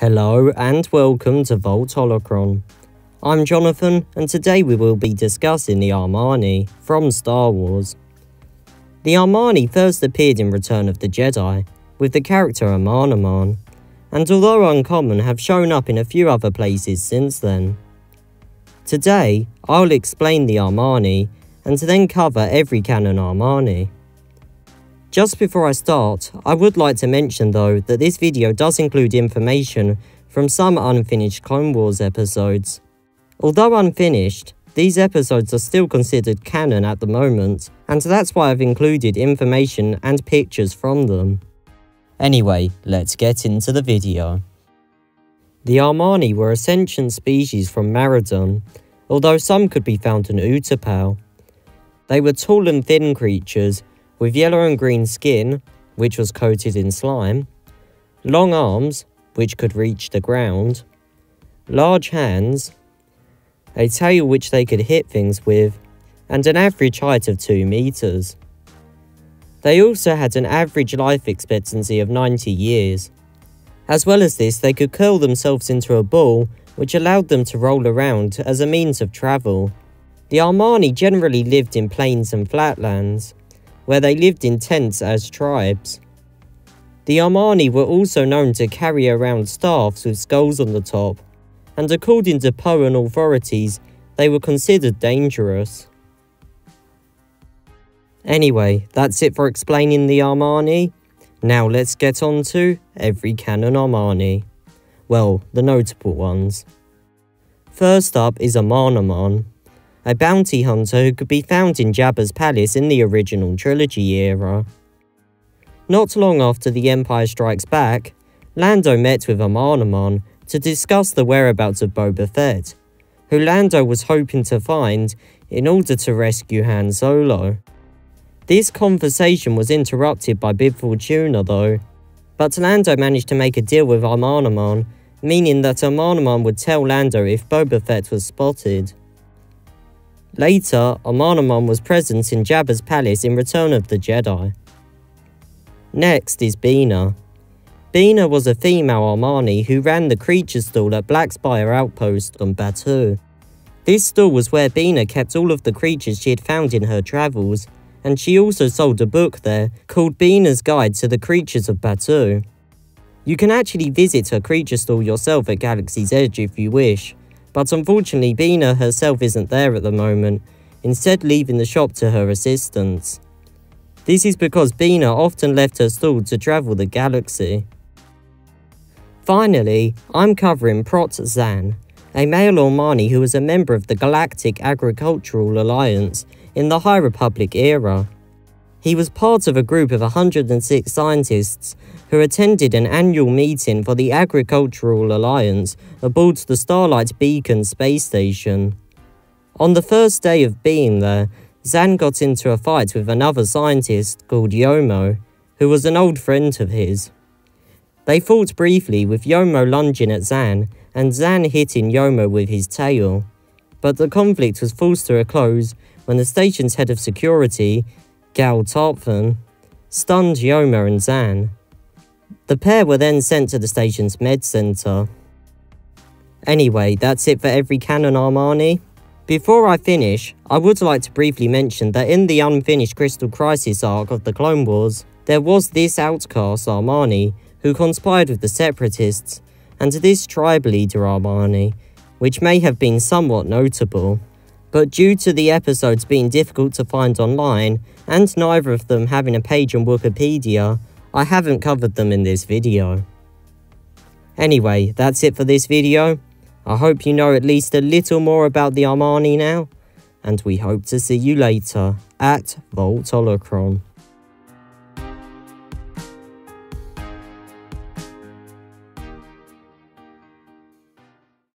Hello and welcome to Vault Holocron. I'm Jonathan and today we will be discussing the Amani from Star Wars. The Amani first appeared in Return of the Jedi with the character Amanaman, and although uncommon have shown up in a few other places since then. Today I'll explain the Amani and then cover every Canon Amani. Just before I start, I would like to mention though that this video does include information from some unfinished Clone Wars episodes. Although unfinished, these episodes are still considered canon at the moment, and that's why I've included information and pictures from them. Anyway, let's get into the video. The Amani were a sentient species from Maradon, although some could be found in Utapau. They were tall and thin creatures, with yellow and green skin, which was coated in slime, long arms, which could reach the ground, large hands, a tail which they could hit things with, and an average height of 2 meters. They also had an average life expectancy of 90 years. As well as this, they could curl themselves into a ball, which allowed them to roll around as a means of travel. The Amani generally lived in plains and flatlands, where they lived in tents as tribes. The Amani were also known to carry around staffs with skulls on the top, and according to Poe and authorities, they were considered dangerous. Anyway, that's it for explaining the Amani. Now let's get on to every Canon Amani. Well, the notable ones. First up is Amanaman, a bounty hunter who could be found in Jabba's palace in the original trilogy era. Not long after The Empire Strikes Back, Lando met with Amanaman to discuss the whereabouts of Boba Fett, who Lando was hoping to find in order to rescue Han Solo. This conversation was interrupted by Bib Fortuna though, but Lando managed to make a deal with Amanaman, meaning that Amanaman would tell Lando if Boba Fett was spotted. Later, Amanaman was present in Jabba's palace in Return of the Jedi. Next is Bina. Bina was a female Amani who ran the creature stall at Black Spire Outpost on Batuu. This stall was where Bina kept all of the creatures she had found in her travels, and she also sold a book there called Bina's Guide to the Creatures of Batuu. You can actually visit her creature stall yourself at Galaxy's Edge if you wish, but unfortunately Bina herself isn't there at the moment, instead leaving the shop to her assistants. This is because Bina often left her stall to travel the galaxy. Finally, I'm covering Prot Zan, a male Amani who was a member of the Galactic Agricultural Alliance in the High Republic era. He was part of a group of 106 scientists who attended an annual meeting for the Agricultural Alliance aboard the Starlight Beacon space station. On the first day of being there, Zan got into a fight with another scientist called Yomo, who was an old friend of his. They fought briefly with Yomo lunging at Zan and Zan hitting Yomo with his tail, but the conflict was forced to a close when the station's head of security, Gal Tarphan, stunned Yomo and Zan. The pair were then sent to the station's med center. Anyway, that's it for every Canon Amani. Before I finish, I would like to briefly mention that in the unfinished Crystal Crisis arc of the Clone Wars, there was this outcast Amani who conspired with the Separatists, and this tribe leader Amani, which may have been somewhat notable. But due to the episodes being difficult to find online, and neither of them having a page on Wikipedia, I haven't covered them in this video. Anyway, that's it for this video. I hope you know at least a little more about the Amani now, and we hope to see you later at Vault Holocron.